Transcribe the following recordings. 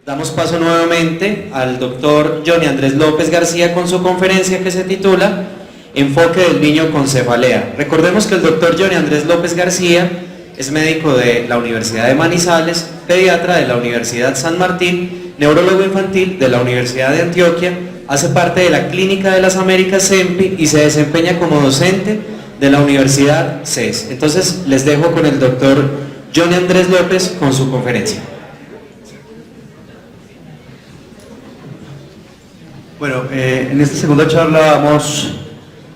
Damos paso nuevamente al doctor Johnny Andrés López García con su conferencia que se titula Enfoque del niño con cefalea. Recordemos que el doctor Johnny Andrés López García es médico de la Universidad de Manizales, pediatra de la Universidad San Martín, neurólogo infantil de la Universidad de Antioquia, hace parte de la Clínica de las Américas CEMPI y se desempeña como docente de la Universidad CES. Entonces les dejo con el doctor Johnny Andrés López con su conferencia. Bueno, en esta segunda charla vamos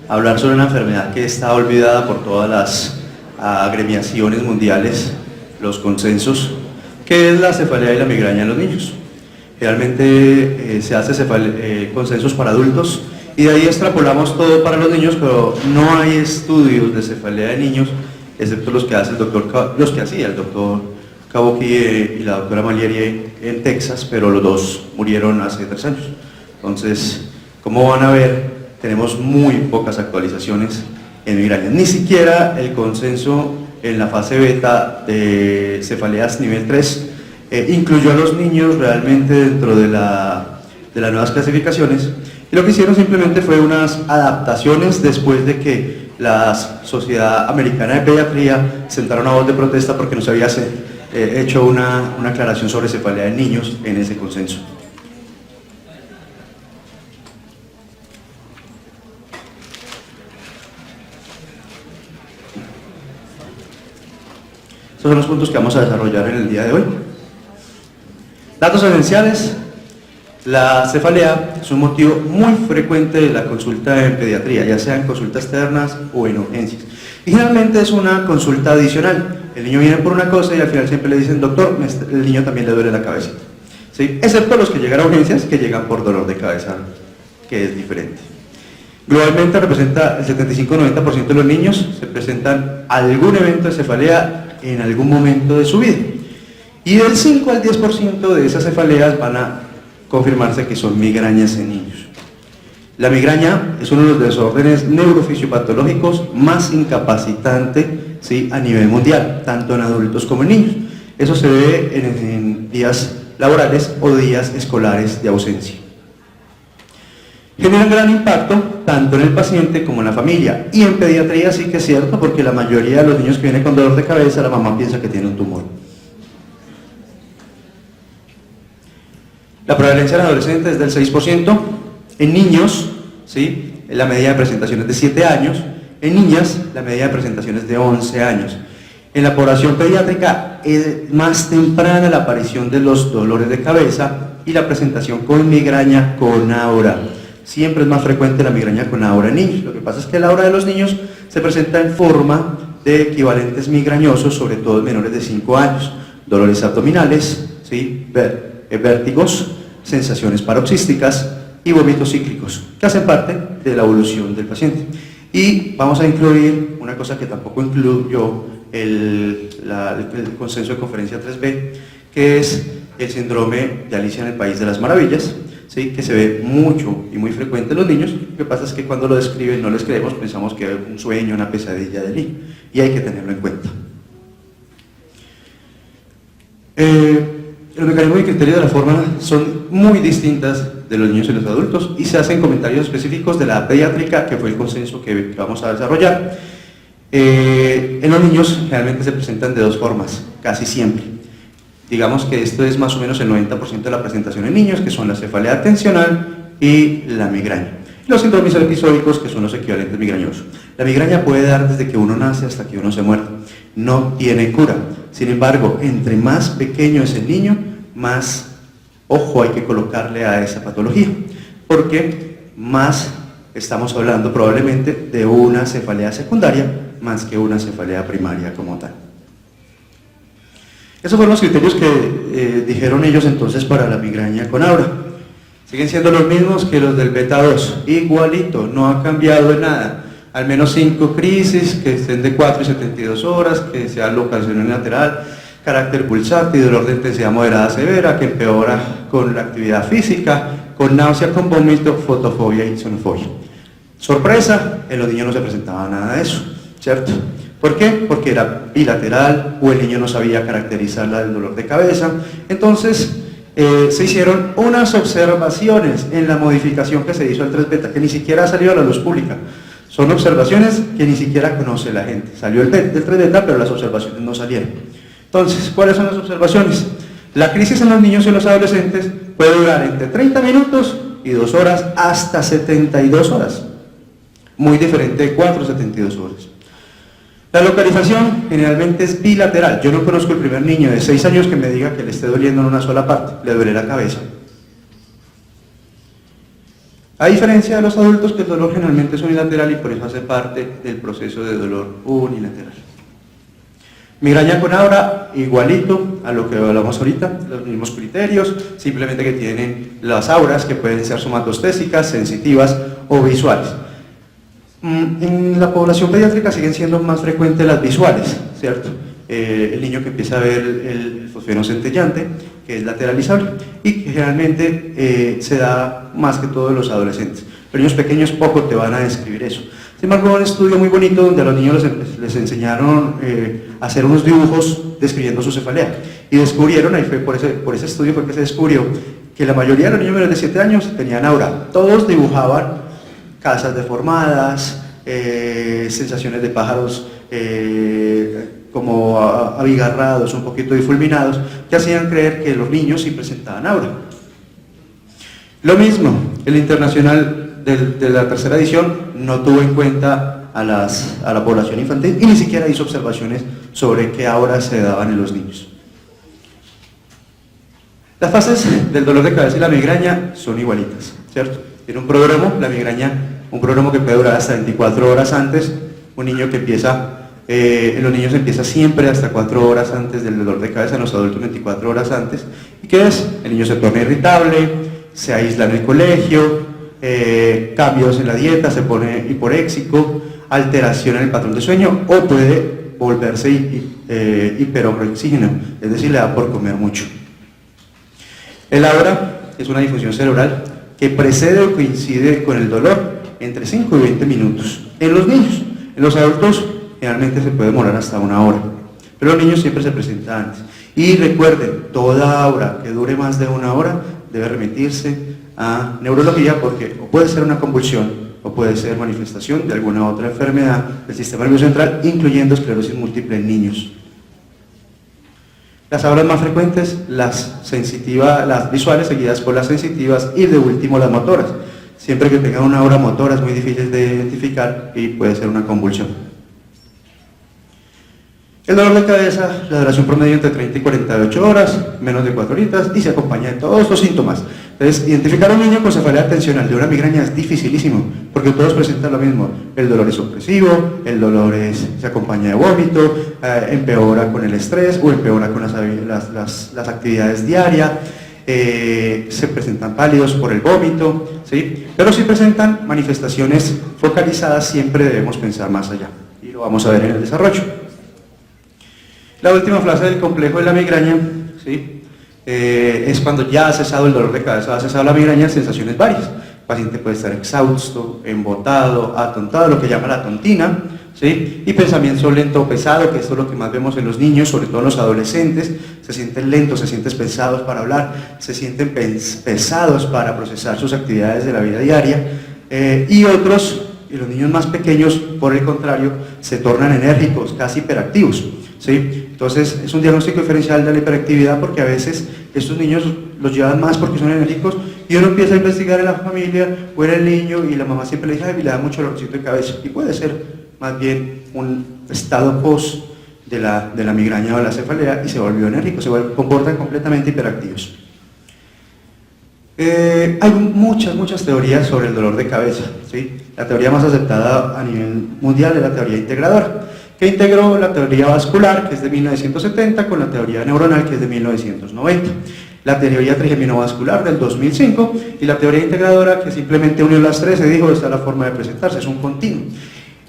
a hablar sobre una enfermedad que está olvidada por todas las agremiaciones mundiales, los consensos, que es la cefalea y la migraña en los niños. Generalmente se hace consensos para adultos y de ahí extrapolamos todo para los niños, pero no hay estudios de cefalea de niños, excepto los que hacía el doctor Kabuki y la doctora Malieri en Texas, pero los dos murieron hace 3 años. Entonces, como van a ver, tenemos muy pocas actualizaciones en migraña. Ni siquiera el consenso en la fase beta de cefaleas nivel 3 incluyó a los niños realmente dentro de las nuevas clasificaciones. Y lo que hicieron simplemente fue unas adaptaciones después de que la Sociedad Americana de Pediatría sentara una voz de protesta porque no se había hecho una aclaración sobre cefalea en niños en ese consenso. Estos son los puntos que vamos a desarrollar en el día de hoy. Datos esenciales. La cefalea es un motivo muy frecuente de la consulta en pediatría, ya sea en consultas externas o en urgencias. Y generalmente es una consulta adicional. El niño viene por una cosa y al final siempre le dicen, doctor, el niño también le duele la cabecita. ¿Sí? Excepto los que llegan a urgencias, que llegan por dolor de cabeza, que es diferente. Globalmente representa el 75-90% de los niños se presentan algún evento de cefalea en algún momento de su vida. Y del 5 al 10% de esas cefaleas van a confirmarse que son migrañas en niños. La migraña es uno de los desórdenes neurofisiopatológicos más incapacitante, ¿sí?, a nivel mundial, tanto en adultos como en niños. Eso se ve en días laborales o días escolares de ausencia. Genera un gran impacto tanto en el paciente como en la familia, y en pediatría sí que es cierto, porque la mayoría de los niños que vienen con dolor de cabeza, la mamá piensa que tiene un tumor. La prevalencia en adolescentes es del 6%, en niños, ¿sí?, la media de presentación es de 7 años, en niñas la media de presentación es de 11 años. En la población pediátrica es más temprana la aparición de los dolores de cabeza y la presentación con migraña con aura. Siempre es más frecuente la migraña con aura en niños. Lo que pasa es que la aura de los niños se presenta en forma de equivalentes migrañosos, sobre todo en menores de 5 años. Dolores abdominales, ¿sí?, vértigos, sensaciones paroxísticas y vómitos cíclicos, que hacen parte de la evolución del paciente. Y vamos a incluir una cosa que tampoco incluyó el consenso de conferencia 3B, que es el síndrome de Alicia en el País de las Maravillas, ¿sí?, que se ve mucho y muy frecuente en los niños. Lo que pasa es que cuando lo describen no les creemos, pensamos que es un sueño, una pesadilla del niño, y hay que tenerlo en cuenta. Los mecanismos y criterios de la fórmula son muy distintas de los niños y los adultos, y se hacen comentarios específicos de la pediátrica, que fue el consenso que vamos a desarrollar. En los niños realmente se presentan de 2 formas, casi siempre. Digamos que esto es más o menos el 90% de la presentación en niños, que son la cefalea atencional y la migraña. Los síndromes episódicos, que son los equivalentes migrañosos. La migraña puede dar desde que uno nace hasta que uno se muere. No tiene cura. Sin embargo, entre más pequeño es el niño, más ojo hay que colocarle a esa patología, porque más estamos hablando probablemente de una cefalea secundaria más que una cefalea primaria como tal. Esos fueron los criterios que dijeron ellos entonces para la migraña con aura. Siguen siendo los mismos que los del beta 2, igualito, no ha cambiado en nada. Al menos 5 crisis, que estén de 4 y 72 horas, que sea locación lateral, carácter pulsante y dolor de intensidad moderada severa, que empeora con la actividad física, con náusea, con vómito, fotofobia y sonofobia. Sorpresa, en los niños no se presentaba nada de eso, ¿cierto? ¿Por qué? Porque era bilateral o el niño no sabía caracterizar el dolor de cabeza. Entonces, se hicieron unas observaciones en la modificación que se hizo al 3-beta, que ni siquiera ha salido a la luz pública. Son observaciones que ni siquiera conoce la gente. Salió el del 3-beta, pero las observaciones no salieron. Entonces, ¿cuáles son las observaciones? La crisis en los niños y los adolescentes puede durar entre 30 minutos y 2 horas hasta 72 horas. Muy diferente de 4 a 72 horas. La localización generalmente es bilateral. Yo no conozco el primer niño de 6 años que me diga que le esté doliendo en una sola parte, le duele la cabeza. A diferencia de los adultos, que el dolor generalmente es unilateral y por eso hace parte del proceso de dolor unilateral. Migraña con aura, igualito a lo que hablamos ahorita, los mismos criterios, simplemente que tienen las auras que pueden ser somatostésicas, sensitivas o visuales. En la población pediátrica siguen siendo más frecuentes las visuales, ¿cierto? El niño que empieza a ver el fosfeno centellante, que es lateralizable, y que generalmente se da más que todo en los adolescentes. Los niños pequeños poco te van a describir eso. Sin embargo, un estudio muy bonito donde a los niños les enseñaron a hacer unos dibujos describiendo su cefalea, y descubrieron, ahí fue por ese estudio fue que se descubrió, que la mayoría de los niños menores de 7 años tenían aura. Todos dibujaban casas deformadas, sensaciones de pájaros como abigarrados, un poquito difulminados, que hacían creer que los niños sí presentaban aura. Lo mismo, el internacional de la tercera edición no tuvo en cuenta a la población infantil y ni siquiera hizo observaciones sobre qué aura se daban en los niños. Las fases del dolor de cabeza y la migraña son igualitas, ¿cierto? Tiene un prodromo, la migraña, un prodromo que puede durar hasta 24 horas antes, un niño que empieza, en los niños empieza siempre hasta 4 horas antes del dolor de cabeza, en los adultos 24 horas antes. ¿Y qué es? El niño se torna irritable, se aísla en el colegio, cambios en la dieta, se pone hiporéxico, alteración en el patrón de sueño o puede volverse hiperoxígeno, es decir, le da por comer mucho. El aura es una difusión cerebral que precede o coincide con el dolor entre 5 y 20 minutos en los niños. En los adultos generalmente se puede demorar hasta 1 hora, pero los niños siempre se presenta antes. Y recuerden, toda aura que dure más de 1 hora debe remitirse a neurología, porque o puede ser una convulsión o puede ser manifestación de alguna otra enfermedad del sistema nervioso central, incluyendo esclerosis múltiple en niños. Las auras más frecuentes, las visuales seguidas por las sensitivas y de último las motoras. Siempre que tengan una aura motora es muy difícil de identificar y puede ser una convulsión. El dolor de cabeza, la duración promedio entre 30 y 48 horas, menos de 4 horitas, y se acompaña de todos los síntomas. Entonces, identificar a un niño con cefalea tensional de una migraña es dificilísimo, porque todos presentan lo mismo. El dolor es opresivo, el dolor se acompaña de vómito, empeora con el estrés o empeora con las actividades diarias, se presentan pálidos por el vómito, ¿sí? Pero si presentan manifestaciones focalizadas, siempre debemos pensar más allá, y lo vamos a ver en el desarrollo. La última fase del complejo de la migraña, ¿sí? Es cuando ya ha cesado el dolor de cabeza, ha cesado la migraña, sensaciones varias. El paciente puede estar exhausto, embotado, atontado, lo que llama la tontina, ¿sí? Y pensamiento lento o pesado, que esto es lo que más vemos en los niños, sobre todo en los adolescentes. Se sienten lentos, se sienten pesados para hablar, se sienten pesados para procesar sus actividades de la vida diaria, y los niños más pequeños, por el contrario, se tornan enérgicos, casi hiperactivos, ¿sí? Entonces es un diagnóstico diferencial de la hiperactividad, porque a veces estos niños los llevan más porque son enérgicos y uno empieza a investigar en la familia o en el niño y la mamá siempre le dice, ay, le da mucho dolorcito de cabeza, y puede ser más bien un estado post de la migraña o la cefalea y se volvió enérgico, comportan completamente hiperactivos. Hay muchas teorías sobre el dolor de cabeza, ¿sí? La teoría más aceptada a nivel mundial es la teoría integradora, que integró la teoría vascular, que es de 1970, con la teoría neuronal, que es de 1990, la teoría trigeminobascular del 2005, y la teoría integradora, que simplemente unió las tres y dijo, esta es la forma de presentarse, es un continuo.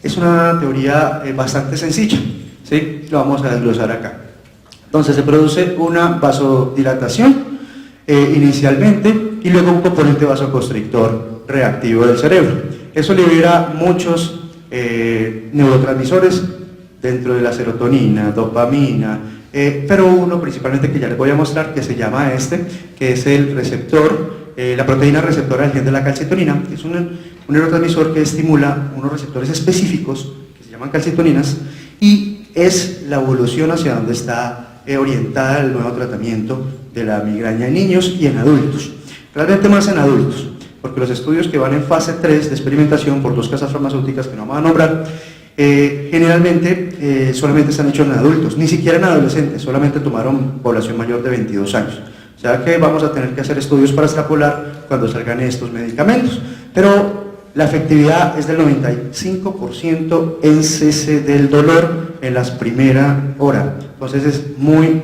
Es una teoría bastante sencilla, ¿sí? Lo vamos a desglosar acá. Entonces se produce una vasodilatación inicialmente, y luego un componente vasoconstrictor reactivo del cerebro. Eso libera muchos neurotransmisores dentro de la serotonina, dopamina, pero uno principalmente que ya les voy a mostrar, que se llama que es el receptor, la proteína receptora del gen de la calcitonina, que es un neurotransmisor que estimula unos receptores específicos que se llaman calcitoninas, y es la evolución hacia donde está orientada el nuevo tratamiento de la migraña en niños y en adultos, realmente más en adultos, porque los estudios que van en fase 3 de experimentación por 2 casas farmacéuticas que no vamos a nombrar, generalmente solamente están hechos en adultos, ni siquiera en adolescentes, solamente tomaron población mayor de 22 años. O sea que vamos a tener que hacer estudios para extrapolar cuando salgan estos medicamentos. Pero la efectividad es del 95% en cese del dolor en las primeras horas. Entonces es muy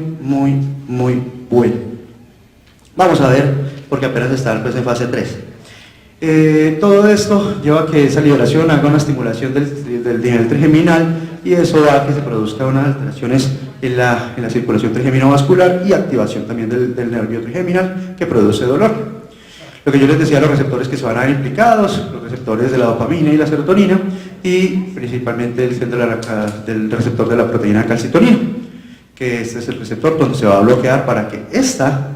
bueno. Vamos a ver, porque apenas está pues, en fase 3. Todo esto lleva a que esa liberación haga una estimulación del nivel trigeminal, y eso va a que se produzcan unas alteraciones en la circulación trigeminal-vascular y activación también del nervio trigeminal que produce dolor. Lo que yo les decía, los receptores que se van a ver implicados, los receptores de la dopamina y la serotonina, y principalmente el gen del receptor de la proteína calcitonina, que este es el receptor donde se va a bloquear para que esta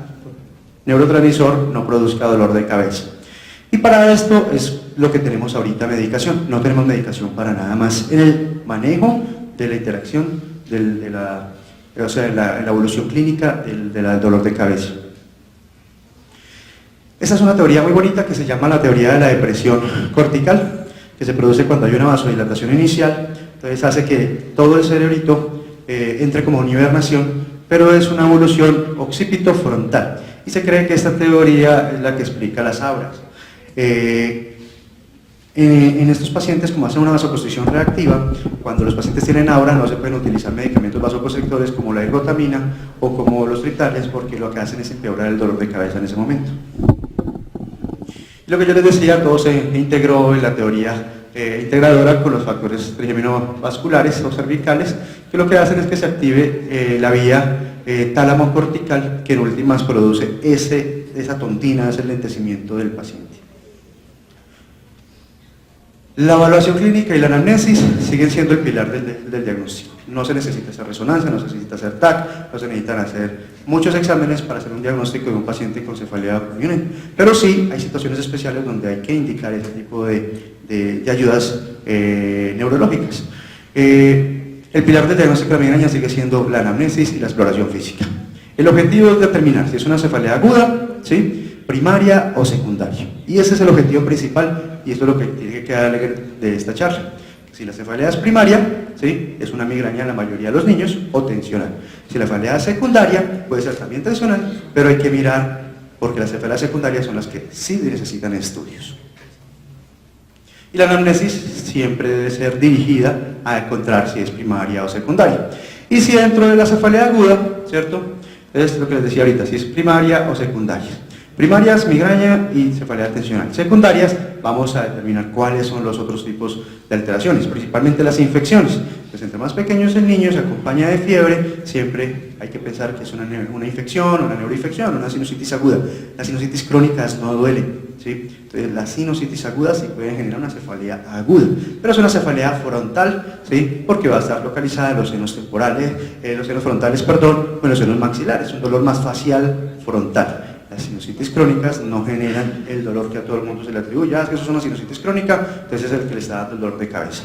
neurotransmisor no produzca dolor de cabeza. Y para esto es lo que tenemos ahorita, medicación. No tenemos medicación para nada más en el manejo de la interacción, la evolución clínica del dolor de cabeza. Esa es una teoría muy bonita que se llama la teoría de la depresión cortical, que se produce cuando hay una vasodilatación inicial, entonces hace que todo el cerebrito entre como en hibernación, pero es una evolución occipito-frontal, y se cree que esta teoría es la que explica las auras. En estos pacientes, como hacen una vasoconstricción reactiva, cuando los pacientes tienen aura no se pueden utilizar medicamentos vasoconstrictores como la ergotamina o como los triptales, porque lo que hacen es empeorar el dolor de cabeza en ese momento. Lo que yo les decía, todo se integró en la teoría integradora con los factores trigeminovasculares o cervicales, que lo que hacen es que se active la vía tálamo cortical, que en últimas produce esa tontina, ese lentecimiento del paciente. La evaluación clínica y la anamnesis siguen siendo el pilar del diagnóstico. No se necesita hacer resonancia, no se necesita hacer TAC, no se necesitan hacer muchos exámenes para hacer un diagnóstico de un paciente con cefalea pulmonar. Pero sí hay situaciones especiales donde hay que indicar ese tipo de ayudas neurológicas. El pilar del diagnóstico de la migraña sigue siendo la anamnesis y la exploración física. El objetivo es determinar si es una cefalea aguda, ¿sí?, primaria o secundaria. Y ese es el objetivo principal, y esto es lo que tiene que quedar de esta charla. Si la cefalea es primaria, ¿sí?, es una migraña en la mayoría de los niños o tensional. Si la cefalea es secundaria, puede ser también tensional, pero hay que mirar, porque las cefaleas secundarias son las que sí necesitan estudios. Y la anamnesis siempre debe ser dirigida a encontrar si es primaria o secundaria. Y si dentro de la cefalea aguda, ¿cierto?, es lo que les decía ahorita, si es primaria o secundaria. Primarias, migraña y cefalea tensional. Secundarias, vamos a determinar cuáles son los otros tipos de alteraciones, principalmente las infecciones. Pues entre más pequeños el niño se acompaña de fiebre, siempre hay que pensar que es una infección, una neuroinfección, una sinusitis aguda. Las sinusitis crónicas no duelen, ¿sí? Entonces las sinusitis agudas sí pueden generar una cefalea aguda, pero es una cefalea frontal, ¿sí?, porque va a estar localizada en los senos temporales, los senos frontales, perdón, o en los senos maxilares, un dolor más facial frontal. Las sinusitis crónicas no generan el dolor que a todo el mundo se le atribuye. Es que eso es una sinusitis crónica, entonces es el que le está dando el dolor de cabeza.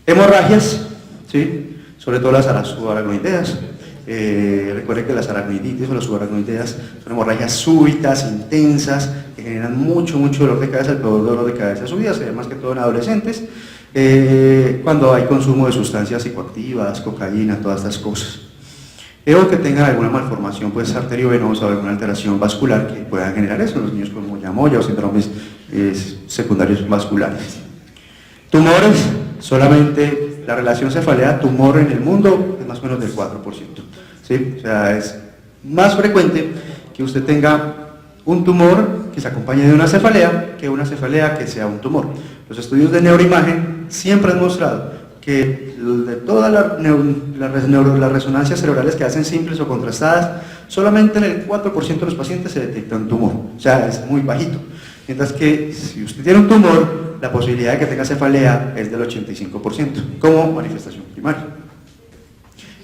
Hemorragias, ¿sí?, sobre todo las subaracnoideas. Recuerden que las aracnoiditis o las subaracnoideas son hemorragias súbitas, intensas, que generan mucho dolor de cabeza. El peor dolor de cabeza subida se ve más que todo en adolescentes, cuando hay consumo de sustancias psicoactivas, cocaína, todas estas cosas. O que tengan alguna malformación pues, arteriovenosa o alguna alteración vascular que puedan generar eso, los niños con moya-moya o síndromes secundarios vasculares. Tumores, solamente la relación cefalea-tumor en el mundo es más o menos del 4%. ¿Sí? O sea, es más frecuente que usted tenga un tumor que se acompañe de una cefalea que una cefalea que sea un tumor. Los estudios de neuroimagen siempre han mostrado que de todas las resonancias cerebrales que hacen simples o contrastadas, solamente en el 4% de los pacientes se detecta un tumor, o sea, es muy bajito. Mientras que si usted tiene un tumor, la posibilidad de que tenga cefalea es del 85% como manifestación primaria.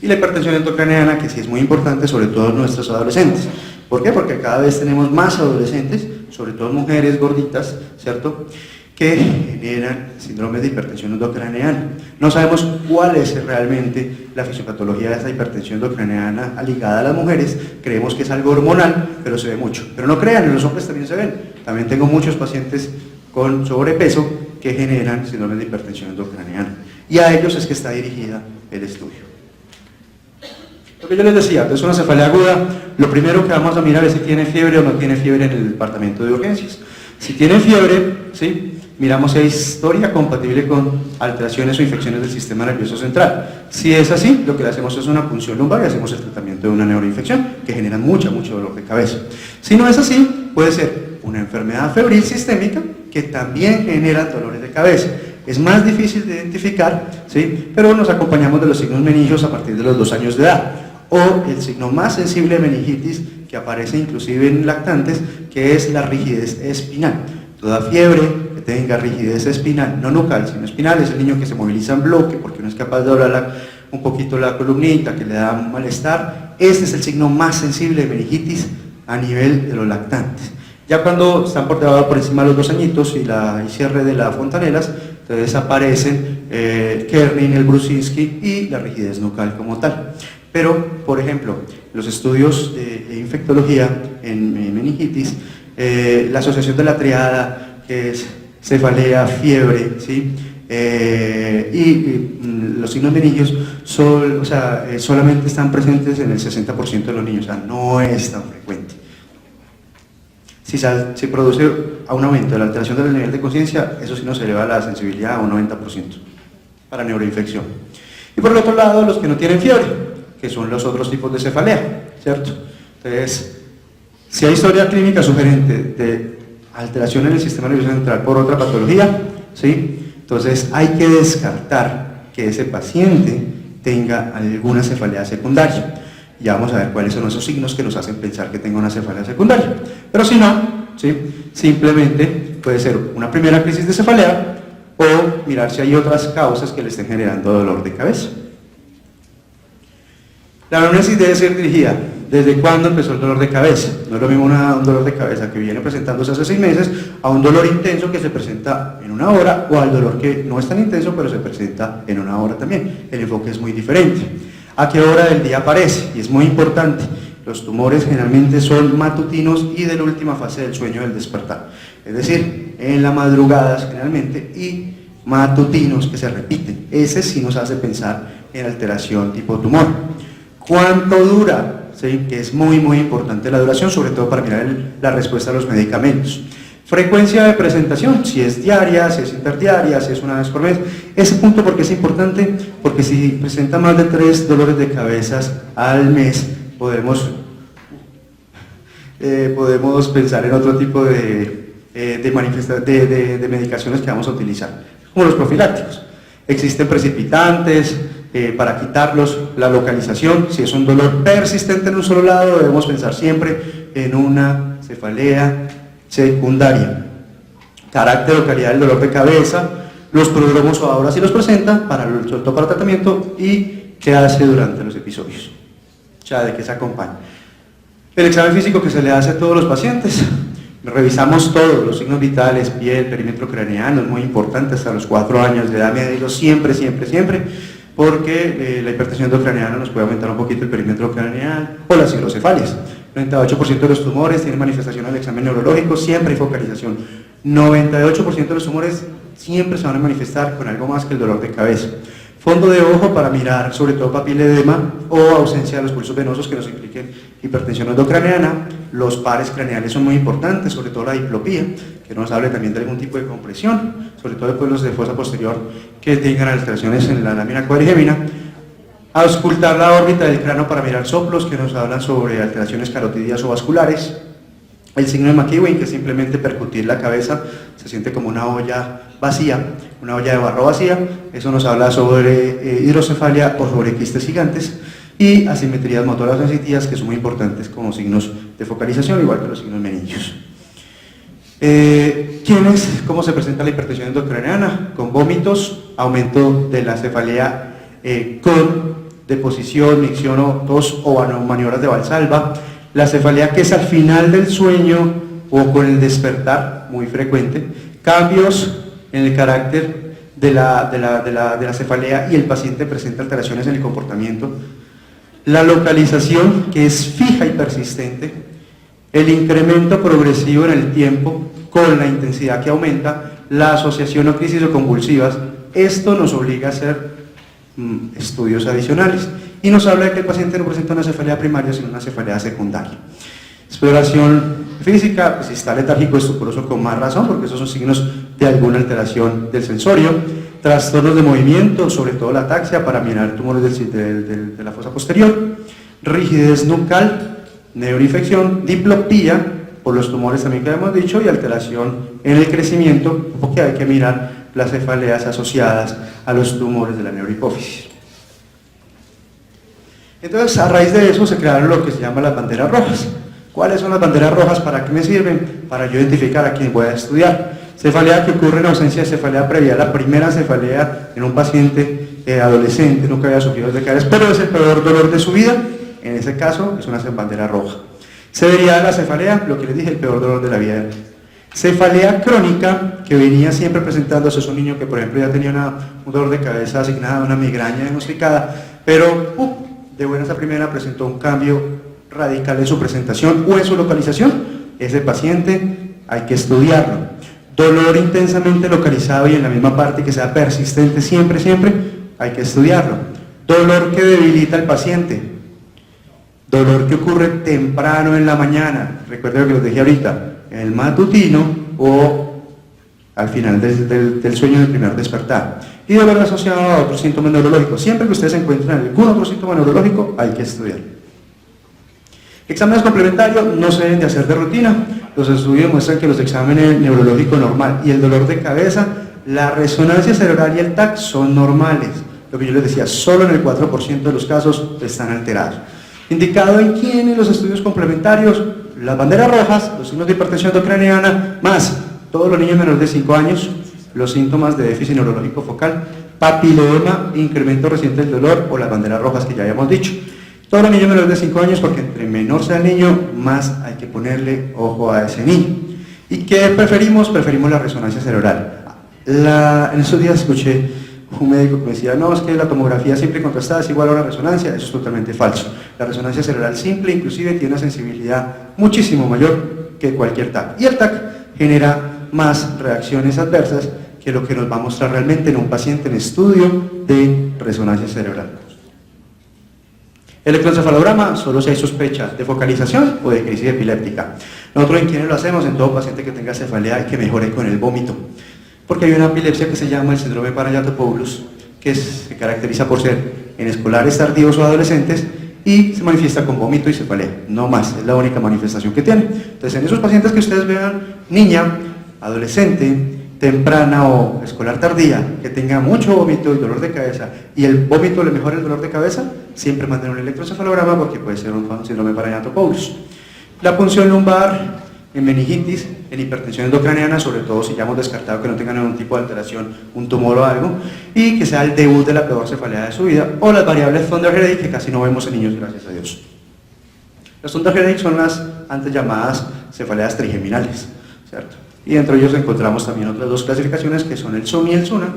Y la hipertensión endocraneana, que sí es muy importante, sobre todo en nuestros adolescentes. ¿Por qué? Porque cada vez tenemos más adolescentes, sobre todo mujeres gorditas, ¿cierto?, que generan síndrome de hipertensión endocraneana. No sabemos cuál es realmente la fisiopatología de esa hipertensión endocraneana ligada a las mujeres, creemos que es algo hormonal, pero se ve mucho. Pero no crean, en los hombres también se ven. También tengo muchos pacientes con sobrepeso que generan síndrome de hipertensión endocraneana. Y a ellos es que está dirigida el estudio. Lo que yo les decía, entonces una cefalea aguda, lo primero que vamos a mirar es si tiene fiebre o no tiene fiebre en el departamento de urgencias. Si tiene fiebre, ¿sí?, miramos si hay historia compatible con alteraciones o infecciones del sistema nervioso central. Si es así, lo que le hacemos es una punción lumbar y hacemos el tratamiento de una neuroinfección que genera mucho dolor de cabeza. Si no es así, puede ser una enfermedad febril sistémica que también genera dolores de cabeza. Es más difícil de identificar, ¿sí?, pero nos acompañamos de los signos meningios a partir de los 2 años de edad. O el signo más sensible de meningitis que aparece inclusive en lactantes, que es la rigidez espinal. Toda fiebre que tenga rigidez espinal, no nucal, sino espinal, es el niño que se moviliza en bloque porque no es capaz de doblar un poquito la columnita, que le da un malestar. Este es el signo más sensible de meningitis a nivel de los lactantes. Ya cuando están por encima de los 2 añitos y la cierre de las fontanelas, entonces aparecen Kernin, el Brusinski y la rigidez nucal como tal. Pero, por ejemplo, los estudios de infectología en meningitis, la asociación de la triada, que es cefalea, fiebre, ¿sí?, y los signos meningios solamente están presentes en el 60% de los niños, o sea, no es tan frecuente. Si se produce a un aumento de la alteración del nivel de conciencia, eso sí nos eleva la sensibilidad a un 90% para neuroinfección. Y por el otro lado, los que no tienen fiebre, que son los otros tipos de cefalea, ¿cierto? Entonces, si hay historia clínica sugerente de alteración en el sistema nervioso central por otra patología, ¿sí?, entonces hay que descartar que ese paciente tenga alguna cefalea secundaria. Ya vamos a ver cuáles son esos signos que nos hacen pensar que tenga una cefalea secundaria. Pero si no, ¿sí?, simplemente puede ser una primera crisis de cefalea o mirar si hay otras causas que le estén generando dolor de cabeza. La anamnesis debe ser dirigida. ¿Desde cuándo empezó el dolor de cabeza? No es lo mismo un dolor de cabeza que viene presentándose hace 6 meses a un dolor intenso que se presenta en 1 hora, o al dolor que no es tan intenso pero se presenta en 1 hora también. El enfoque es muy diferente. ¿A qué hora del día aparece? Y es muy importante. Los tumores generalmente son matutinos y de la última fase del sueño del despertar. Es decir, en la madrugada generalmente y matutinos que se repiten. Ese sí nos hace pensar en alteración tipo tumor. ¿Cuánto dura? ¿Sí? Que es muy importante la duración, sobre todo para mirar la respuesta a los medicamentos. Frecuencia de presentación, si es diaria, si es interdiaria, si es 1 vez por mes. Ese punto porque es importante, porque si presenta más de 3 dolores de cabeza al mes, podemos pensar en otro tipo de medicaciones que vamos a utilizar, como los profilácticos. Existen precipitantes para quitarlos, la localización. Si es un dolor persistente en un solo lado, debemos pensar siempre en una cefalea secundaria. Carácter o calidad del dolor de cabeza, los prodromos o ahora sí los presenta, sobre todo para tratamiento, y qué hace durante los episodios, o sea, de qué se acompaña. El examen físico que se le hace a todos los pacientes, revisamos todos los signos vitales, piel, perímetro craneano, es muy importante hasta los 4 años de edad, medirlo siempre, porque la hipertensión endocraneana nos puede aumentar un poquito el perímetro craneal o las hidrocefalias. 98% de los tumores tienen manifestación al examen neurológico, siempre hay focalización. 98% de los tumores siempre se van a manifestar con algo más que el dolor de cabeza. Fondo de ojo para mirar sobre todo papiledema o ausencia de los pulsos venosos que nos impliquen hipertensión endocraneana. Los pares craneales son muy importantes, sobre todo la diplopía, que nos hable también de algún tipo de compresión, sobre todo después los de fosa posterior que tengan alteraciones en la lámina cuadrigémina. Auscultar la órbita del cráneo para mirar soplos que nos hablan sobre alteraciones carotidias o vasculares. El signo de McEwen, que es simplemente percutir la cabeza, se siente como una olla vacía, una olla de barro vacía. Eso nos habla sobre hidrocefalia o sobre quistes gigantes. Y asimetrías motoras sensitivas, que son muy importantes como signos de focalización, igual que los signos meningios. ¿Cómo se presenta la hipertensión endocraneana? Con vómitos, aumento de la cefalea con de posición, micción o tos o maniobras de Valsalva, la cefalea que es al final del sueño o con el despertar, muy frecuente, cambios en el carácter de la cefalea y el paciente presenta alteraciones en el comportamiento, la localización que es fija y persistente, el incremento progresivo en el tiempo con la intensidad que aumenta, la asociación o crisis o convulsivas. Esto nos obliga a hacer estudios adicionales y nos habla de que el paciente no presenta una cefalea primaria sino una cefalea secundaria. Exploración física, pues si está letárgico, estuporoso, con más razón, porque esos son signos de alguna alteración del sensorio. Trastornos de movimiento, sobre todo la ataxia, para mirar tumores de la fosa posterior. Rigidez nucal, neuroinfección, diplopía, por los tumores también que hemos dicho, y alteración en el crecimiento, porque hay que mirar las cefaleas asociadas a los tumores de la neurohipófisis. Entonces, a raíz de eso se crearon lo que se llama las banderas rojas. ¿Cuáles son las banderas rojas? ¿Para qué me sirven? Para yo identificar a quién voy a estudiar. Cefalea que ocurre en ausencia de cefalea previa, la primera cefalea en un paciente adolescente, nunca había sufrido de caries, pero es el peor dolor de su vida. En ese caso es una bandera roja. Severidad de la cefalea, lo que les dije, el peor dolor de la vida. Cefalea crónica, que venía siempre presentándose, es un niño que por ejemplo ya tenía un dolor de cabeza asignada, una migraña diagnosticada, pero de buenas a primera presentó un cambio radical en su presentación o en su localización. Ese paciente hay que estudiarlo. Dolor intensamente localizado y en la misma parte, que sea persistente siempre, hay que estudiarlo. Dolor que debilita al paciente, dolor que ocurre temprano en la mañana, recuerden lo que les dije ahorita, en el matutino o al final del sueño del primer despertar. Y dolor asociado a otros síntomas neurológicos. Siempre que ustedes encuentren algún otro síntoma neurológico, hay que estudiarlo. Exámenes complementarios no se deben de hacer de rutina. Los estudios muestran que los exámenes neurológico normal y el dolor de cabeza, la resonancia cerebral y el TAC son normales. Lo que yo les decía, solo en el 4% de los casos están alterados. Indicado en quiénes los estudios complementarios, las banderas rojas, los signos de hipertensión endocraniana, más todos los niños menores de 5 años, los síntomas de déficit neurológico focal, papiloma, incremento reciente del dolor o las banderas rojas que ya habíamos dicho. Todos los niños menores de 5 años, porque entre menor sea el niño, más hay que ponerle ojo a ese niño. ¿Y qué preferimos? Preferimos la resonancia cerebral. En esos días escuché un médico que me decía, no, es que la tomografía simple contrastada es igual a una resonancia. Eso es totalmente falso. La resonancia cerebral simple inclusive tiene una sensibilidad muchísimo mayor que cualquier TAC. Y el TAC genera más reacciones adversas que lo que nos va a mostrar realmente en un paciente en estudio de resonancia cerebral. Electroencefalograma, solo si hay sospecha de focalización o de crisis epiléptica. Nosotros en quienes lo hacemos, en todo paciente que tenga cefalea y que mejore con el vómito. Porque hay una epilepsia que se llama el síndrome de Parayato-Poulos, que se caracteriza por ser en escolares tardíos o adolescentes y se manifiesta con vómito y cefalea. No más, es la única manifestación que tiene. Entonces, en esos pacientes que ustedes vean, niña, adolescente, temprana o escolar tardía, que tenga mucho vómito y dolor de cabeza, y el vómito le mejora el dolor de cabeza, siempre manden un electroencefalograma porque puede ser un síndrome de Parayato-Poulos. La punción lumbar en meningitis, en hipertensión endocraniana, sobre todo si ya hemos descartado que no tengan ningún tipo de alteración, un tumor o algo, y que sea el debut de la peor cefalea de su vida, o las variables Thunder Headache, que casi no vemos en niños, gracias a Dios. Las Thunder Headache son las antes llamadas cefaleas trigeminales, ¿cierto? Y entre ellos encontramos también otras dos clasificaciones que son el SUN y el SUNA,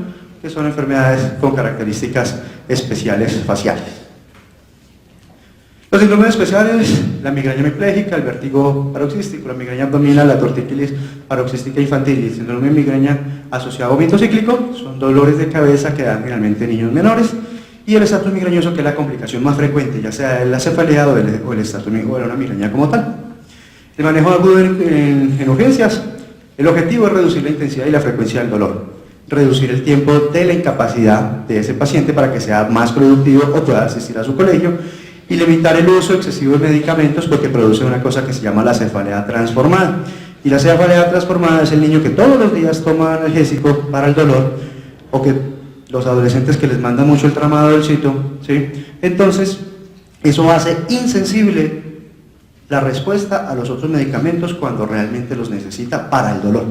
que son enfermedades con características especiales faciales. Los síndromes especiales, la migraña hemipléjica, el vértigo paroxístico, la migraña abdominal, la tortícolis paroxística infantil y el síndrome de migraña asociado a vómito cíclico son dolores de cabeza que dan generalmente en niños menores, y el estatus migrañoso, que es la complicación más frecuente, ya sea la cefalea o el estatus o una migraña como tal. El manejo agudo en urgencias. El objetivo es reducir la intensidad y la frecuencia del dolor, reducir el tiempo de la incapacidad de ese paciente para que sea más productivo o pueda asistir a su colegio, y limitar el uso excesivo de medicamentos porque produce una cosa que se llama la cefalea transformada. Y la cefalea transformada es el niño que todos los días toma analgésico para el dolor, o que los adolescentes que les mandan mucho el tramadolcito, ¿sí? Entonces, eso hace insensible la respuesta a los otros medicamentos cuando realmente los necesita para el dolor.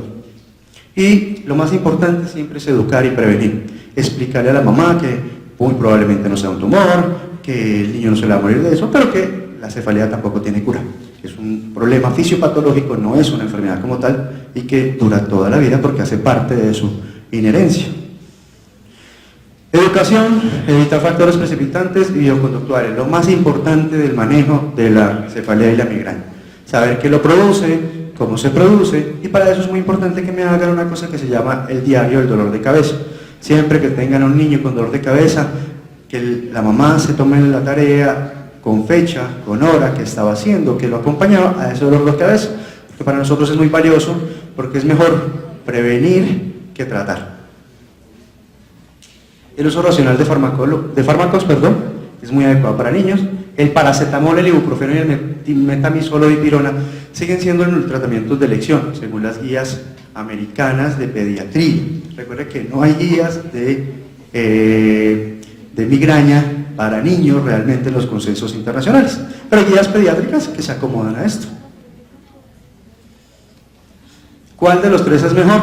Y lo más importante siempre es educar y prevenir. Explicarle a la mamá que muy probablemente no sea un tumor, que el niño no se le va a morir de eso, pero que la cefalea tampoco tiene cura. Es un problema fisiopatológico, no es una enfermedad como tal, y que dura toda la vida porque hace parte de su inherencia. Educación, evitar factores precipitantes y bioconductuales. Lo más importante del manejo de la cefalea y la migraña. Saber qué lo produce, cómo se produce, y para eso es muy importante que me hagan una cosa que se llama el diario del dolor de cabeza. Siempre que tengan a un niño con dolor de cabeza, que la mamá se tome la tarea con fecha, con hora, que estaba haciendo, que lo acompañaba a ese dolor de cabeza, que para nosotros es muy valioso porque es mejor prevenir que tratar. El uso racional de fármacos es muy adecuado para niños. El paracetamol, el ibuprofeno y el metamizol o dipirona siguen siendo los tratamientos de elección, según las guías americanas de pediatría. Recuerde que no hay guías de migraña para niños realmente en los consensos internacionales, pero hay guías pediátricas que se acomodan a esto. ¿Cuál de los tres es mejor?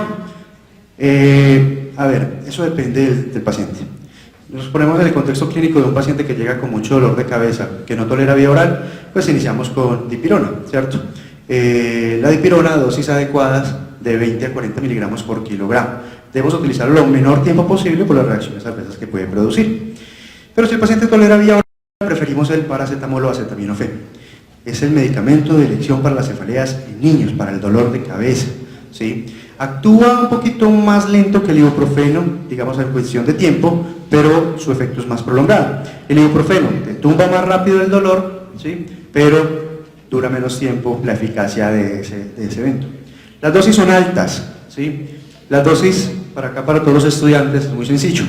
A ver, eso depende del paciente. Nos ponemos en el contexto clínico de un paciente que llega con mucho dolor de cabeza, que no tolera vía oral, pues iniciamos con dipirona, ¿cierto? La dipirona, dosis adecuadas de 20 a 40 miligramos por kilogramo. Debemos utilizarlo lo menor tiempo posible por las reacciones adversas que puede producir. Pero si el paciente tolera vía oral, preferimos el paracetamol o acetaminofén. Es el medicamento de elección para las cefaleas en niños, para el dolor de cabeza, ¿sí? Actúa un poquito más lento que el ibuprofeno, digamos en cuestión de tiempo, pero su efecto es más prolongado. El ibuprofeno te tumba más rápido el dolor, ¿sí? Pero dura menos tiempo la eficacia de ese evento. Las dosis son altas, ¿sí? Las dosis, para todos los estudiantes, es muy sencillo.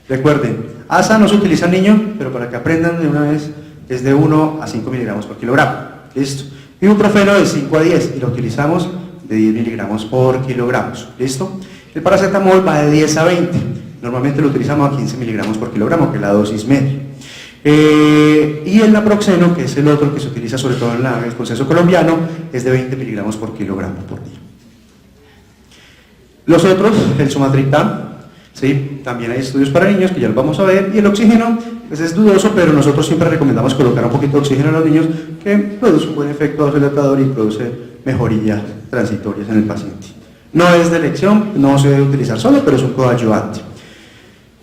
Recuerden, ASA no se utiliza en niños, pero para que aprendan de una vez, es de 1 a 5 miligramos por kilogramo. ¿Listo? Ibuprofeno de 5 a 10 y lo utilizamos de 10 miligramos por kilogramos. ¿Listo? El paracetamol va de 10 a 20. Normalmente lo utilizamos a 15 miligramos por kilogramo, que es la dosis media. Y el naproxeno, que es el otro que se utiliza sobre todo en el consenso colombiano, es de 20 miligramos por kilogramo por día. Los otros, el sumatriptán, ¿sí? También hay estudios para niños que ya los vamos a ver, y el oxígeno pues es dudoso, pero nosotros siempre recomendamos colocar un poquito de oxígeno a los niños, que produce un buen efecto vasodilatador y produce mejorías transitorias en el paciente. No es de elección, no se debe utilizar solo, pero es un coadyuvante.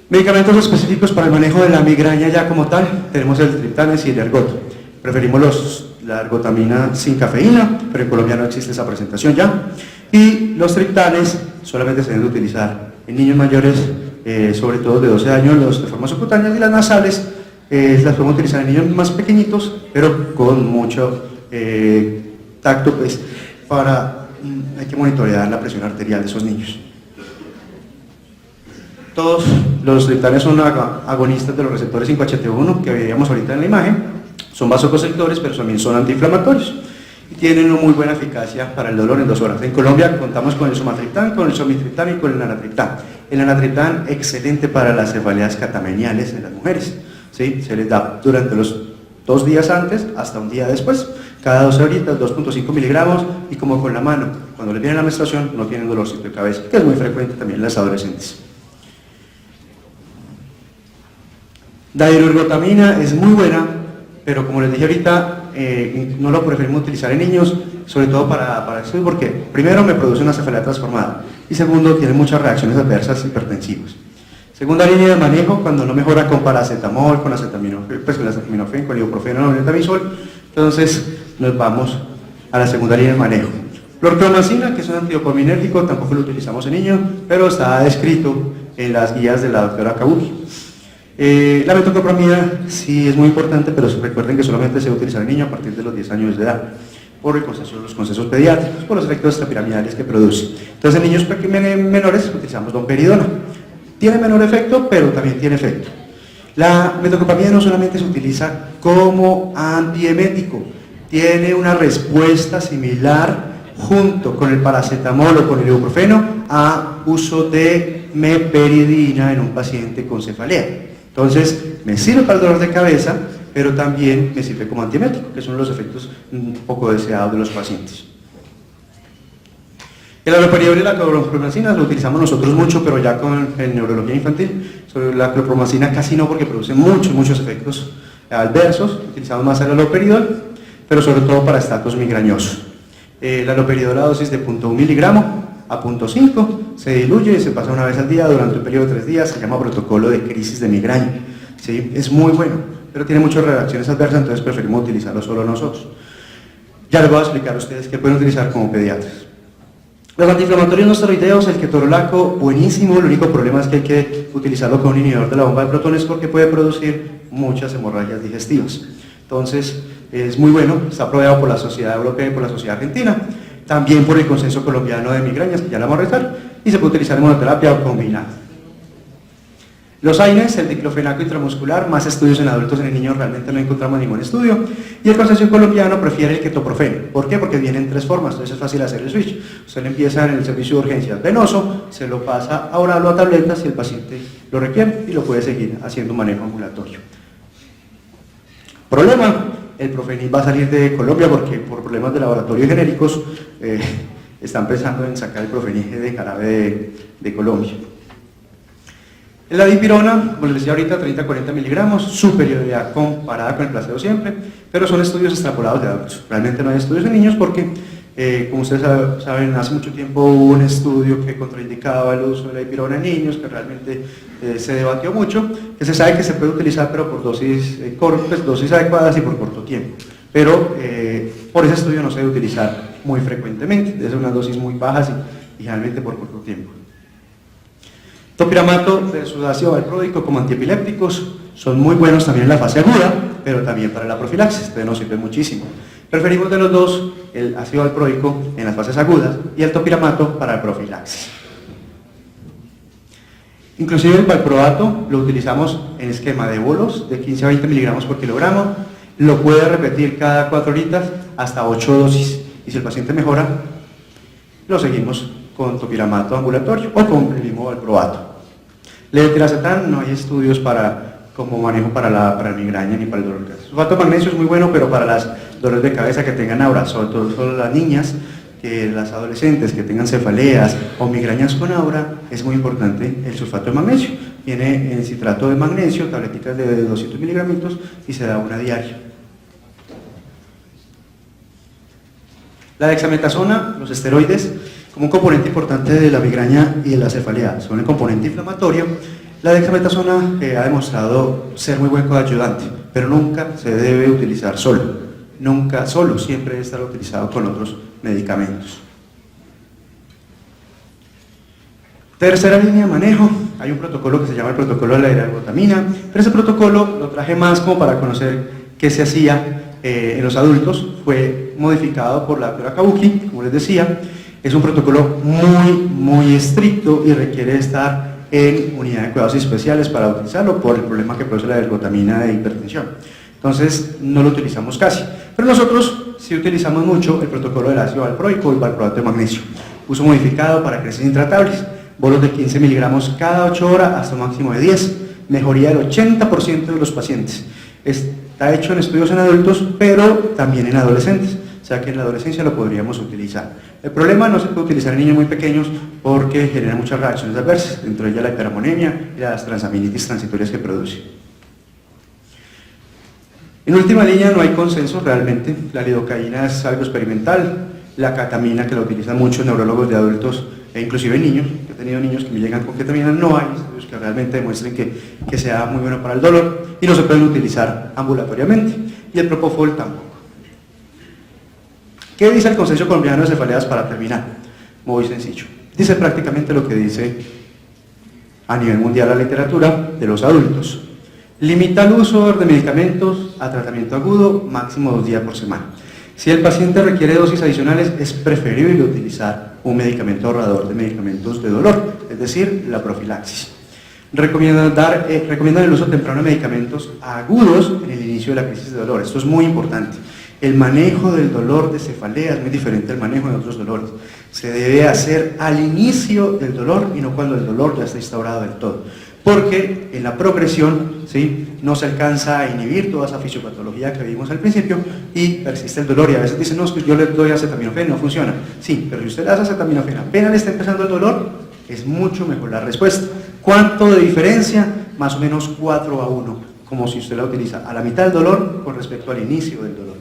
Medicamentos específicos para el manejo de la migraña ya como tal, tenemos el triptanes y el ergot. Preferimos la ergotamina sin cafeína, pero en Colombia no existe esa presentación ya. Y los triptanes solamente se deben utilizar en niños mayores, sobre todo de 12 años, los de forma subcutánea, y las nasales las podemos utilizar en niños más pequeñitos, pero con mucho tacto, pues, hay que monitorear la presión arterial de esos niños. Todos los triptanes son agonistas de los receptores 5-HT1 que veíamos ahorita en la imagen, son vasoconstrictores, pero también son antiinflamatorios y tienen una muy buena eficacia para el dolor en 2 horas. En Colombia contamos con el sumatriptán, con el somitriptán y con el anatriptán. El anatriptán, excelente para las cefaleas catameniales en las mujeres, ¿sí? Se les da durante los 2 días antes hasta un día después, cada 12 horitas, 2.5 miligramos, y como con la mano, cuando les viene la menstruación no tienen dolorcito de cabeza, que es muy frecuente también en las adolescentes. Dihidroergotamina es muy buena, pero como les dije ahorita, no lo preferimos utilizar en niños, sobre todo para esto, porque primero me produce una cefalea transformada y segundo tiene muchas reacciones adversas hipertensivas. Segunda línea de manejo, cuando no mejora con paracetamol, con acetaminofén, pues con acetaminofén, con ibuprofeno o metamizol, entonces nos vamos a la segunda línea de manejo. Clorpromazina, que es un antidopaminérgico, tampoco lo utilizamos en niños, pero está descrito en las guías de la doctora Kabuki. La metoclopramida sí es muy importante, pero recuerden que solamente se debe utilizar en niños a partir de los 10 años de edad, por los consensos pediátricos, por los efectos extrapiramidales que produce. Entonces en niños menores utilizamos domperidona. Tiene menor efecto, pero también tiene efecto. La metoclopramida no solamente se utiliza como antiemético, tiene una respuesta similar junto con el paracetamol o con el ibuprofeno a uso de meperidina en un paciente con cefalea. Entonces, me sirve para el dolor de cabeza, pero también me sirve como antiemético, que son los efectos un poco deseados de los pacientes. El haloperidol y la clorpromazina lo utilizamos nosotros mucho, pero ya con en neurología infantil. Sobre la clorpromazina casi no, porque produce muchos efectos adversos, utilizamos más el haloperidol, pero sobre todo para estratos migrañosos. El haloperidol a dosis de 0.1 miligramo a 0.5 se diluye y se pasa una vez al día durante un periodo de 3 días, se llama protocolo de crisis de migraña. ¿Sí? Es muy bueno, pero tiene muchas reacciones adversas, entonces preferimos utilizarlo solo nosotros. Ya les voy a explicar a ustedes qué pueden utilizar como pediatras. Los antiinflamatorios no esteroideos, el ketorolaco, buenísimo, el único problema es que hay que utilizarlo con un inhibidor de la bomba de protones porque puede producir muchas hemorragias digestivas. Entonces, es muy bueno, está aprobado por la Sociedad Europea y por la Sociedad Argentina, también por el Consenso Colombiano de Migrañas, que ya la vamos a retar, y se puede utilizar en monoterapia o combinada. Los AINES, el diclofenaco intramuscular, más estudios en adultos, en niños realmente no encontramos ningún estudio, y el Consenso Colombiano prefiere el ketoprofeno. ¿Por qué? Porque viene en 3 formas, entonces es fácil hacer el switch. Usted le empieza en el servicio de urgencias venoso, se lo pasa a oral o a tabletas si el paciente lo requiere y lo puede seguir haciendo un manejo ambulatorio. Problema, el Profenil va a salir de Colombia porque por problemas de laboratorio y genéricos están pensando en sacar el Profenil de jarabe de Colombia. La dipirona, como les decía ahorita, 30-40 miligramos, superioridad comparada con el placebo siempre, pero son estudios extrapolados de adultos. Realmente no hay estudios de niños porque, como ustedes saben, hace mucho tiempo hubo un estudio que contraindicaba el uso de la dipirona en niños, que realmente se debatió mucho, que se sabe que se puede utilizar pero por dosis cortas, dosis adecuadas y por corto tiempo. Pero por ese estudio no se debe utilizar muy frecuentemente, debe ser unas dosis muy bajas y generalmente por corto tiempo. Topiramato versus ácido valproico como antiepilépticos son muy buenos también en la fase aguda, pero también para la profilaxis, entonces nos sirve muchísimo. Preferimos de los dos el ácido valproico en las fases agudas y el topiramato para la profilaxis. Inclusive el valproato lo utilizamos en esquema de bolos de 15 a 20 miligramos por kilogramo, lo puede repetir cada 4 horitas hasta 8 dosis y si el paciente mejora, lo seguimos con topiramato ambulatorio o con el mismo valproato. Levetiracetam no hay estudios como manejo para el migraña ni para el dolor de cabeza. Sulfato de magnesio es muy bueno, pero para las dolores de cabeza que tengan aura, sobre todo las niñas, las adolescentes que tengan cefaleas o migrañas con aura, es muy importante el sulfato de magnesio. Viene en citrato de magnesio, tableticas de 200 miligramitos y se da una diaria. La dexametasona, los esteroides, como un componente importante de la migraña y de la cefalea, son el componente inflamatorio. La dexametasona ha demostrado ser muy buen coayudante, pero nunca se debe utilizar solo. Nunca solo, siempre debe estar utilizado con otros medicamentos. Tercera línea de manejo, hay un protocolo que se llama el protocolo de la ergotamina, pero ese protocolo lo traje más como para conocer qué se hacía en los adultos, fue modificado por la doctora Kabuki, como les decía. Es un protocolo muy estricto y requiere estar en unidad de cuidados especiales para utilizarlo por el problema que produce la ergotamina de hipertensión. Entonces no lo utilizamos casi, pero nosotros sí utilizamos mucho el protocolo del ácido valproico y valproato de magnesio. Uso modificado para crisis intratables, bolos de 15 miligramos cada 8 horas hasta un máximo de 10, mejoría del 80% de los pacientes. Está hecho en estudios en adultos, pero también en adolescentes. O sea que en la adolescencia lo podríamos utilizar. El problema no se puede utilizar en niños muy pequeños porque genera muchas reacciones adversas, entre ellas la hiperamonemia y las transaminitis transitorias que produce. En última línea no hay consenso realmente, la lidocaína es algo experimental, la ketamina que la utilizan muchos neurólogos de adultos e inclusive niños, que he tenido niños que me llegan con ketamina, no hay estudios que realmente demuestren que sea muy bueno para el dolor y no se pueden utilizar ambulatoriamente y el propofol tampoco. ¿Qué dice el Consenso Colombiano de Cefaleas para terminar? Muy sencillo. Dice prácticamente lo que dice a nivel mundial la literatura de los adultos. Limita el uso de medicamentos a tratamiento agudo, máximo 2 días por semana. Si el paciente requiere dosis adicionales, es preferible utilizar un medicamento ahorrador de medicamentos de dolor, es decir, la profilaxis. Recomiendan el uso temprano de medicamentos agudos en el inicio de la crisis de dolor. Esto es muy importante. El manejo del dolor de cefalea es muy diferente al manejo de otros dolores. Se debe hacer al inicio del dolor y no cuando el dolor ya está instaurado del todo. Porque en la progresión, ¿sí?, no se alcanza a inhibir toda esa fisiopatología que vimos al principio y persiste el dolor. Y a veces dicen, no, es que yo le doy acetaminofén, no funciona. Sí, pero si usted le hace acetaminofén, apenas le está empezando el dolor, es mucho mejor la respuesta. ¿Cuánto de diferencia? Más o menos 4-1. como si usted la utiliza a la mitad del dolor con respecto al inicio del dolor.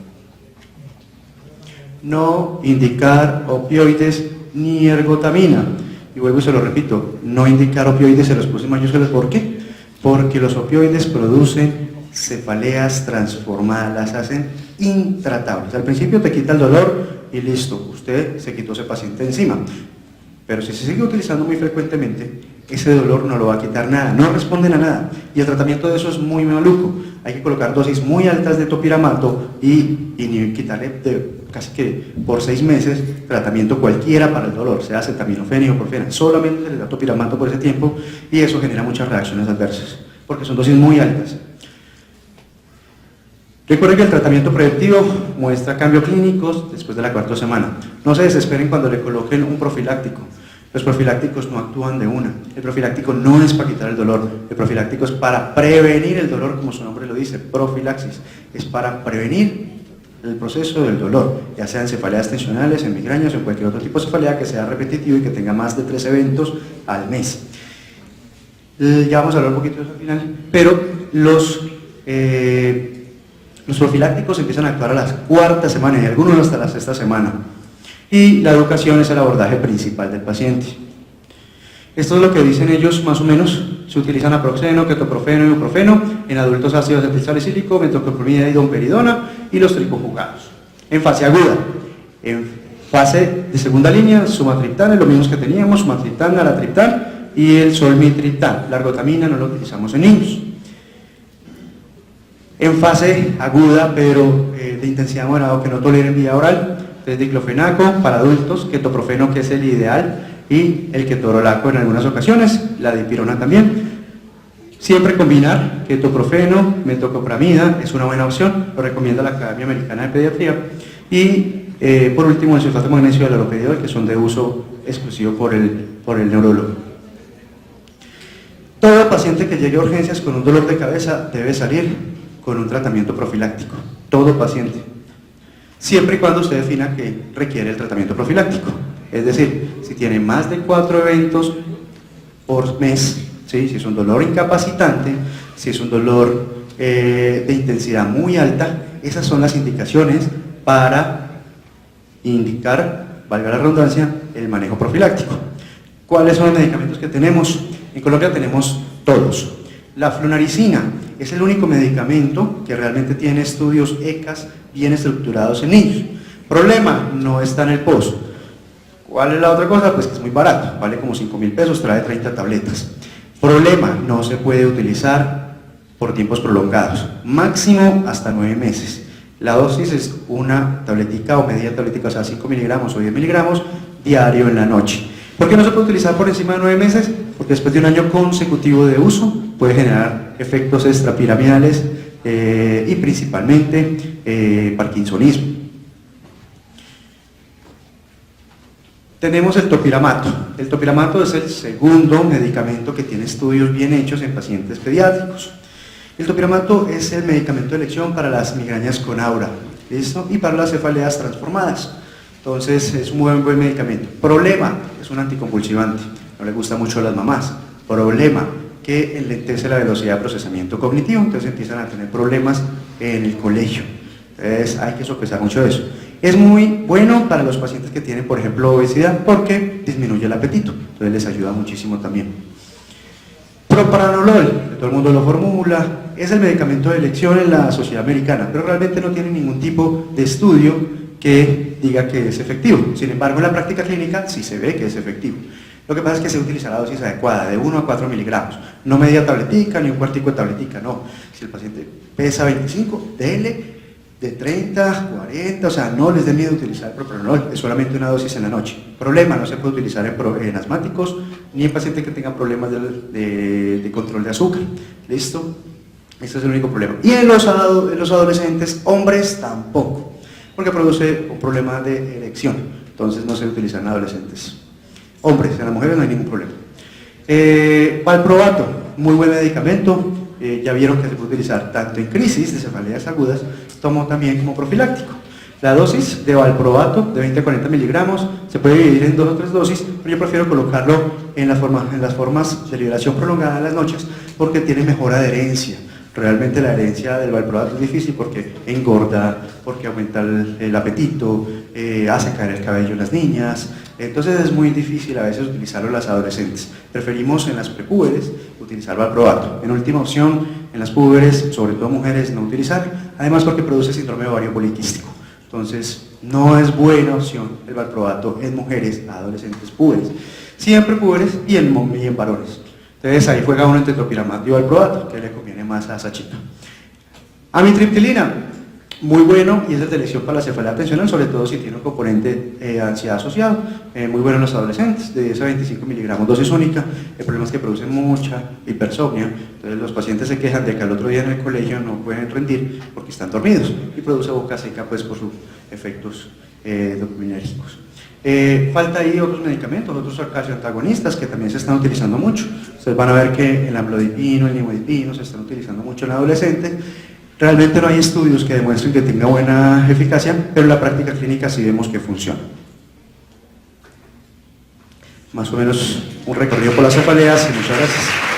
No indicar opioides ni ergotamina. Y vuelvo y se lo repito, no indicar opioides en los próximos años. ¿Por qué? Porque los opioides producen cefaleas transformadas, las hacen intratables. Al principio te quita el dolor y listo, usted se quitó ese paciente encima. Pero si se sigue utilizando muy frecuentemente, ese dolor no lo va a quitar nada, no responden a nada. Y el tratamiento de eso es muy maluco. Hay que colocar dosis muy altas de topiramato y quitarle casi que por 6 meses tratamiento cualquiera para el dolor, sea acetaminofén o ibuprofena. Solamente se le da topiramato por ese tiempo y eso genera muchas reacciones adversas, porque son dosis muy altas. Recuerden que el tratamiento preventivo muestra cambios clínicos después de la 4ª semana. No se desesperen cuando le coloquen un profiláctico. Los profilácticos no actúan de una. El profiláctico no es para quitar el dolor. El profiláctico es para prevenir el dolor, como su nombre lo dice, profilaxis. Es para prevenir el proceso del dolor, ya sean cefaleas tensionales, en migrañas o en cualquier otro tipo de cefalea que sea repetitivo y que tenga más de 3 eventos al mes. Ya vamos a hablar un poquito de eso al final, pero los profilácticos empiezan a actuar a la 4ª semana y algunos hasta la 6ª semana. Y la educación es el abordaje principal del paciente. Esto es lo que dicen ellos más o menos. Se utilizan naproxeno, ketoprofeno, ibuprofeno en adultos ácidos acetilsalicílico, metoclopramida y domperidona y los triconjugados. En fase aguda. En fase de segunda línea, sumatriptán, es lo mismo que teníamos, sumatriptán, naratriptán y el solmitriptán. La ergotamina no lo utilizamos en niños. En fase aguda, pero de intensidad moderada que no toleren vía oral, entonces diclofenaco para adultos, ketoprofeno que es el ideal y el ketorolaco en algunas ocasiones, la dipirona también. Siempre combinar ketoprofeno, metoclopramida es una buena opción, lo recomienda la Academia Americana de Pediatría. Y por último el sulfato de magnesio y el haloperidol, que son de uso exclusivo por el neurólogo. Todo paciente que llegue a urgencias con un dolor de cabeza debe salir con un tratamiento profiláctico, todo paciente, siempre y cuando usted defina que requiere el tratamiento profiláctico. Es decir, si tiene más de 4 eventos por mes, ¿sí? Si es un dolor incapacitante, si es un dolor de intensidad muy alta, esas son las indicaciones para indicar, valga la redundancia, el manejo profiláctico. ¿Cuáles son los medicamentos que tenemos? En Colombia tenemos todos. La flunaricina es el único medicamento que realmente tiene estudios ECAS bien estructurados en niños. Problema, no está en el POS. ¿Cuál es la otra cosa? Pues que es muy barato, vale como 5.000 pesos, trae 30 tabletas. Problema, no se puede utilizar por tiempos prolongados, máximo hasta 9 meses. La dosis es una tabletica o media tabletica, o sea 5 miligramos o 10 miligramos diario en la noche. ¿Por qué no se puede utilizar por encima de 9 meses? Porque después de un año consecutivo de uso puede generar efectos extrapiramidales y principalmente parkinsonismo. Tenemos el topiramato. El topiramato es el segundo medicamento que tiene estudios bien hechos en pacientes pediátricos. El topiramato es el medicamento de elección para las migrañas con aura, ¿listo? Y para las cefaleas transformadas. Entonces es un buen medicamento. Problema, es un anticonvulsivante, no le gusta mucho a las mamás. Problema, que enlentece la velocidad de procesamiento cognitivo, entonces empiezan a tener problemas en el colegio. Entonces hay que sopesar mucho eso. Es muy bueno para los pacientes que tienen, por ejemplo, obesidad, porque disminuye el apetito, entonces les ayuda muchísimo también. Propranolol, que todo el mundo lo formula, es el medicamento de elección en la sociedad americana, pero realmente no tiene ningún tipo de estudio que diga que es efectivo. Sin embargo, en la práctica clínica sí se ve que es efectivo. Lo que pasa es que se utiliza la dosis adecuada, de 1 a 4 miligramos, no media tabletica ni un cuartico de tabletica, no. Si el paciente pesa 25, dele de 30, 40, o sea, no les dé miedo utilizar el propranolol, es solamente una dosis en la noche. Problema, no se puede utilizar en asmáticos ni en pacientes que tengan problemas de control de azúcar. ¿Listo? Este es el único problema. Y en los adolescentes, hombres tampoco, porque produce un problema de erección, entonces no se utiliza en adolescentes. Hombres, en las mujeres no hay ningún problema. Valproato, muy buen medicamento, ya vieron que se puede utilizar tanto en crisis de cefaleas agudas, como también como profiláctico. La dosis de valproato de 20 a 40 miligramos se puede dividir en 2 o 3 dosis, pero yo prefiero colocarlo en las formas de liberación prolongada en las noches porque tiene mejor adherencia. Realmente la herencia del valproato es difícil porque engorda, porque aumenta el apetito, hace caer el cabello en las niñas, entonces es muy difícil a veces utilizarlo en las adolescentes. Preferimos en las prepúberes utilizar valproato. En última opción, en las púberes, sobre todo mujeres, no utilizar, además porque produce síndrome de ovario poliquístico. Entonces, no es buena opción el valproato en mujeres, adolescentes, púberes. Siempre púberes y en varones. Entonces ahí juega uno entre topiramate y valproato, que le conviene más a esa chica. Amitriptilina, muy bueno y es de elección para la cefalea tensional, sobre todo si tiene un componente ansiedad asociado, muy bueno en los adolescentes, de 10 a 25 miligramos dosis única. El problema es que producen mucha hipersomnia, entonces los pacientes se quejan de que al otro día en el colegio no pueden rendir porque están dormidos y produce boca seca pues por sus efectos dopaminérgicos. Falta ahí otros medicamentos, otros calcioantagonistas que también se están utilizando mucho. Ustedes van a ver que el amlodipino, el nimodipino se están utilizando mucho en el adolescente. Realmente no hay estudios que demuestren que tenga buena eficacia, pero en la práctica clínica sí vemos que funciona. Más o menos un recorrido por las cefaleas y muchas gracias.